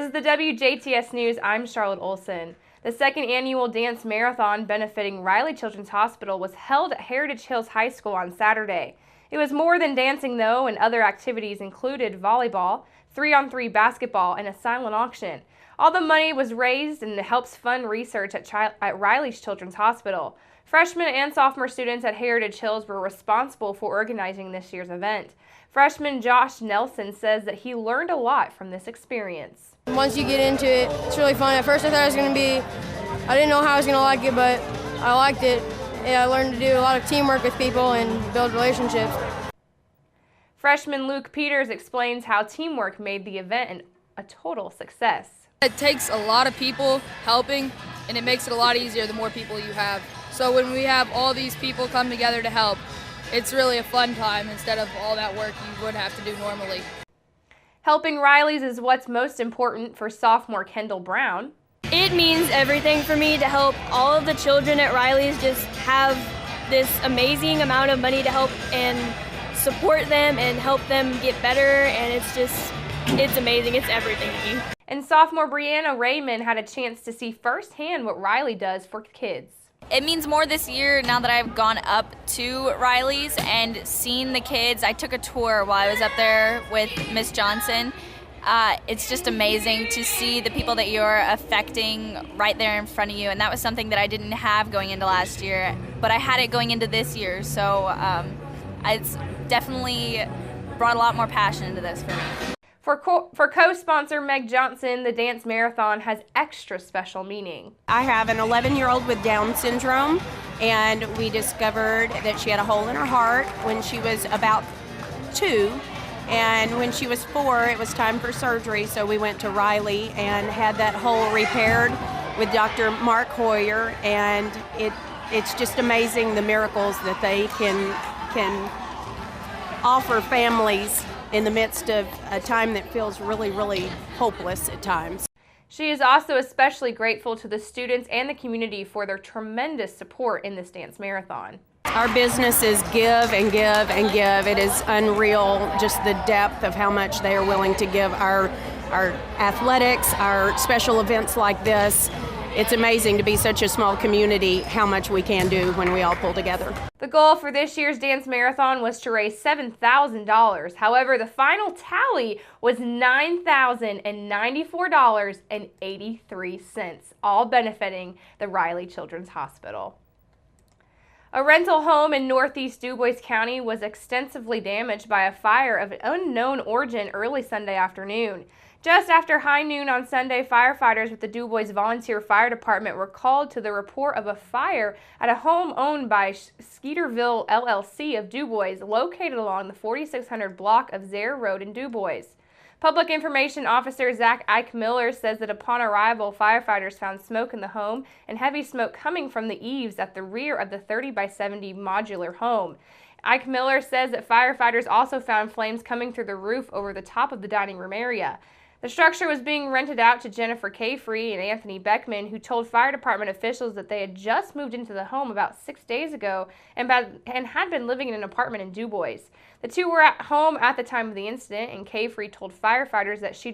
This is the WJTS News. I'm Charlotte Olson. The second annual dance marathon benefiting Riley Children's Hospital was held at Heritage Hills High School on Saturday. It was more than dancing though, and other activities included volleyball, 3-on-3 basketball, and a silent auction. All the money was raised and helps fund research at Riley's Children's Hospital. Freshmen and sophomore students at Heritage Hills were responsible for organizing this year's event. Freshman Josh Nelson says that he learned a lot from this experience. Once you get into it, it's really fun. At first I thought I didn't know how I was going to like it, but I liked it. And I learned to do a lot of teamwork with people and build relationships. Freshman Luke Peters explains how teamwork made the event a total success. It takes a lot of people helping, and it makes it a lot easier the more people you have. So when we have all these people come together to help, it's really a fun time instead of all that work you would have to do normally. Helping Riley's is what's most important for sophomore Kendall Brown. It means everything for me to help all of the children at Riley's just have this amazing amount of money to help and support them and help them get better, and it's amazing. It's everything to me. And sophomore Brianna Raymond had a chance to see firsthand what Riley does for kids. It means more this year now that I've gone up to Riley's and seen the kids. I took a tour while I was up there with Miss Johnson. It's just amazing to see the people that you're affecting right there in front of you, and that was something that I didn't have going into last year, but I had it going into this year, so it's definitely brought a lot more passion into this for me. For co-sponsor Meg Johnson, the dance marathon has extra special meaning. I have an 11-year-old with Down syndrome, and we discovered that she had a hole in her heart when she was about 2, and when she was 4, it was time for surgery, so we went to Riley and had that hole repaired with Dr. Mark Hoyer, and it's just amazing the miracles that they can offer families in the midst of a time that feels really, really hopeless at times. She is also especially grateful to the students and the community for their tremendous support in this dance marathon. Our businesses give and give and give. It is unreal, just the depth of how much they are willing to give our athletics, our special events like this. It's amazing to be such a small community, how much we can do when we all pull together. The goal for this year's dance marathon was to raise $7,000. However, the final tally was $9,094.83, all benefiting the Riley Children's Hospital. A rental home in northeast DuBois County was extensively damaged by a fire of unknown origin early Sunday afternoon. Just after high noon on Sunday, firefighters with the DuBois Volunteer Fire Department were called to the report of a fire at a home owned by Skeeterville LLC of DuBois, located along the 4600 block of Zare Road in DuBois. Public Information Officer Zach Ike Miller says that upon arrival, firefighters found smoke in the home and heavy smoke coming from the eaves at the rear of the 30-by-70 modular home. Ike Miller says that firefighters also found flames coming through the roof over the top of the dining room area. The structure was being rented out to Jennifer Caffrey and Anthony Beckman, who told fire department officials that they had just moved into the home about 6 days ago and had been living in an apartment in DuBois. The two were at home at the time of the incident, and Caffrey told firefighters that she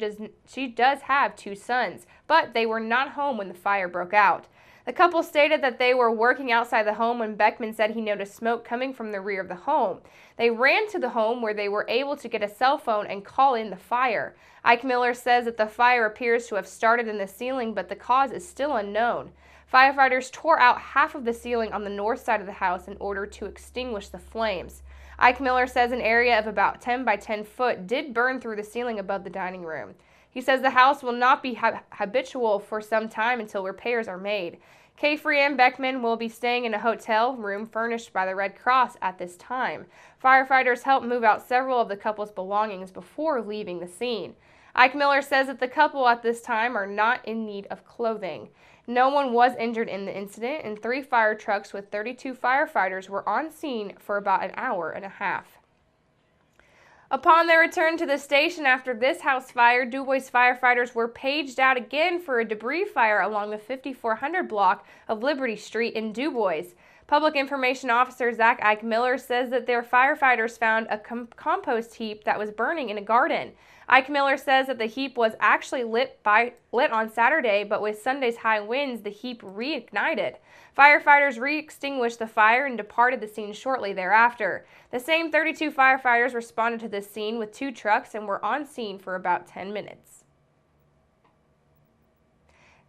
does have 2 sons, but they were not home when the fire broke out. The couple stated that they were working outside the home when Beckman said he noticed smoke coming from the rear of the home. They ran to the home where they were able to get a cell phone and call in the fire. Ike Miller says that the fire appears to have started in the ceiling, but the cause is still unknown. Firefighters tore out half of the ceiling on the north side of the house in order to extinguish the flames. Ike Miller says an area of about 10 by 10 foot did burn through the ceiling above the dining room. He says the house will not be habitual for some time until repairs are made. Caffrey and Beckman will be staying in a hotel room furnished by the Red Cross at this time. Firefighters helped move out several of the couple's belongings before leaving the scene. Ike Miller says that the couple at this time are not in need of clothing. No one was injured in the incident, and 3 fire trucks with 32 firefighters were on scene for about an hour and a half. Upon their return to the station after this house fire, DuBois firefighters were paged out again for a debris fire along the 5400 block of Liberty Street in DuBois. Public Information Officer Zach Ike Miller says that their firefighters found a compost heap that was burning in a garden. Ike Miller says that the heap was actually lit on Saturday, but with Sunday's high winds, the heap reignited. Firefighters re-extinguished the fire and departed the scene shortly thereafter. The same 32 firefighters responded to this scene with 2 trucks and were on scene for about 10 minutes.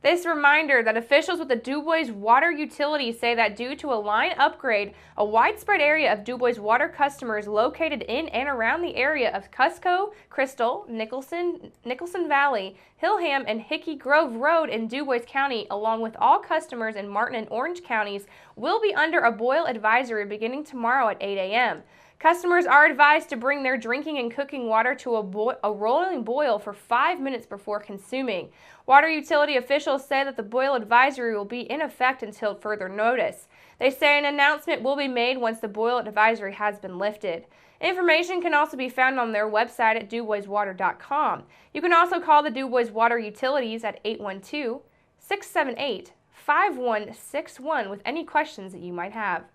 This reminder that officials with the DuBois Water Utility say that due to a line upgrade, a widespread area of DuBois Water customers located in and around the area of Cusco, Crystal, Nicholson Valley, Hillham, and Hickey Grove Road in DuBois County, along with all customers in Martin and Orange counties, will be under a boil advisory beginning tomorrow at 8 a.m. Customers are advised to bring their drinking and cooking water to a rolling boil for 5 minutes before consuming. Water utility officials say that the boil advisory will be in effect until further notice. They say an announcement will be made once the boil advisory has been lifted. Information can also be found on their website at duboiswater.com. You can also call the DuBois Water Utilities at 812-678-5161 with any questions that you might have.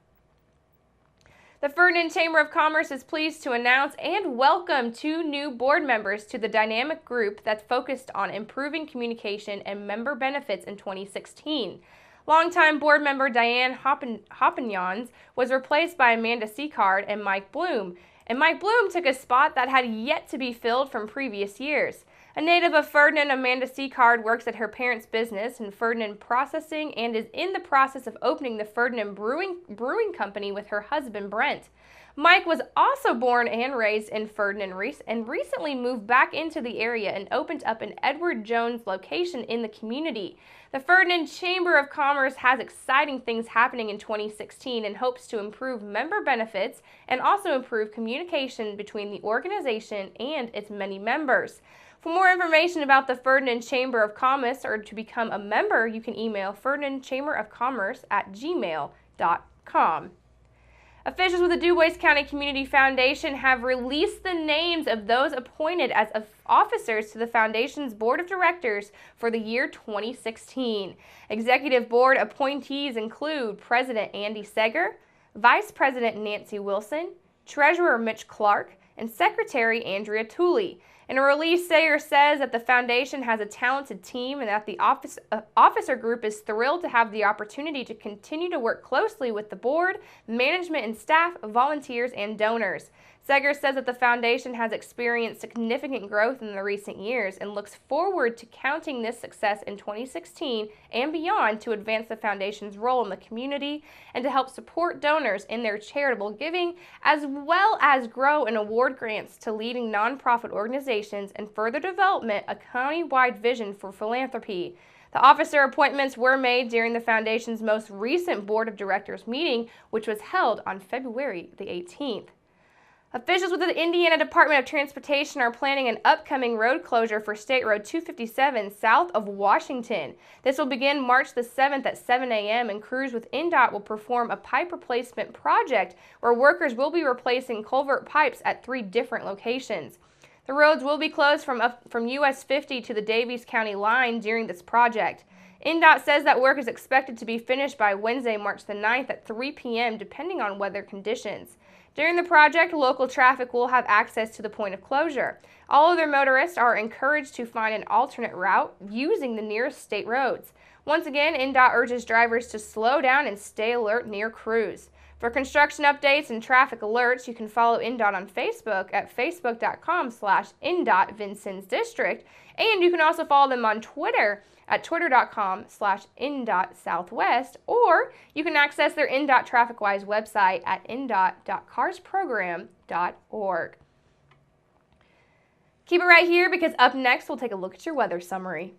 The Ferdinand Chamber of Commerce is pleased to announce and welcome 2 new board members to the dynamic group that's focused on improving communication and member benefits in 2016. Longtime board member Diane Hoppignons was replaced by Amanda Seacard and Mike Bloom. And Mike Bloom took a spot that had yet to be filled from previous years. A native of Ferdinand, Amanda Seacard works at her parents' business in Ferdinand Processing and is in the process of opening the Ferdinand Brewing Company with her husband, Brent. Mike was also born and raised in Ferdinand and recently moved back into the area and opened up an Edward Jones location in the community. The Ferdinand Chamber of Commerce has exciting things happening in 2016 and hopes to improve member benefits and also improve communication between the organization and its many members. For more information about the Ferdinand Chamber of Commerce or to become a member, you can email ferdinandchamberofcommerce@gmail.com. Officials with the DuBois County Community Foundation have released the names of those appointed as officers to the Foundation's Board of Directors for the year 2016. Executive Board appointees include President Andy Seger, Vice President Nancy Wilson, Treasurer Mitch Clark, and Secretary Andrea Tooley. In a release, Sayer says that the Foundation has a talented team and that the officer group is thrilled to have the opportunity to continue to work closely with the board, management and staff, volunteers, and donors. Seger says that the Foundation has experienced significant growth in the recent years and looks forward to counting this success in 2016 and beyond to advance the Foundation's role in the community and to help support donors in their charitable giving, as well as grow and award grants to leading nonprofit organizations and further development a county-wide vision for philanthropy. The officer appointments were made during the Foundation's most recent Board of Directors meeting, which was held on February the 18th. Officials with the Indiana Department of Transportation are planning an upcoming road closure for State Road 257 south of Washington. This will begin March the 7th at 7 a.m. and crews with INDOT will perform a pipe replacement project where workers will be replacing culvert pipes at 3 different locations. The roads will be closed from US 50 to the Davies County line during this project. INDOT says that work is expected to be finished by Wednesday, March the 9th at 3 p.m. depending on weather conditions. During the project, local traffic will have access to the point of closure. All other motorists are encouraged to find an alternate route using the nearest state roads. Once again, INDOT urges drivers to slow down and stay alert near crews. For construction updates and traffic alerts, you can follow INDOT on Facebook at facebook.com/INDOT-Vincennes-District, and you can also follow them on Twitter at twitter.com/INDOT-Southwest, or you can access their INDOT TrafficWise website at indot.carsprogram.org. Keep it right here because up next we'll take a look at your weather summary.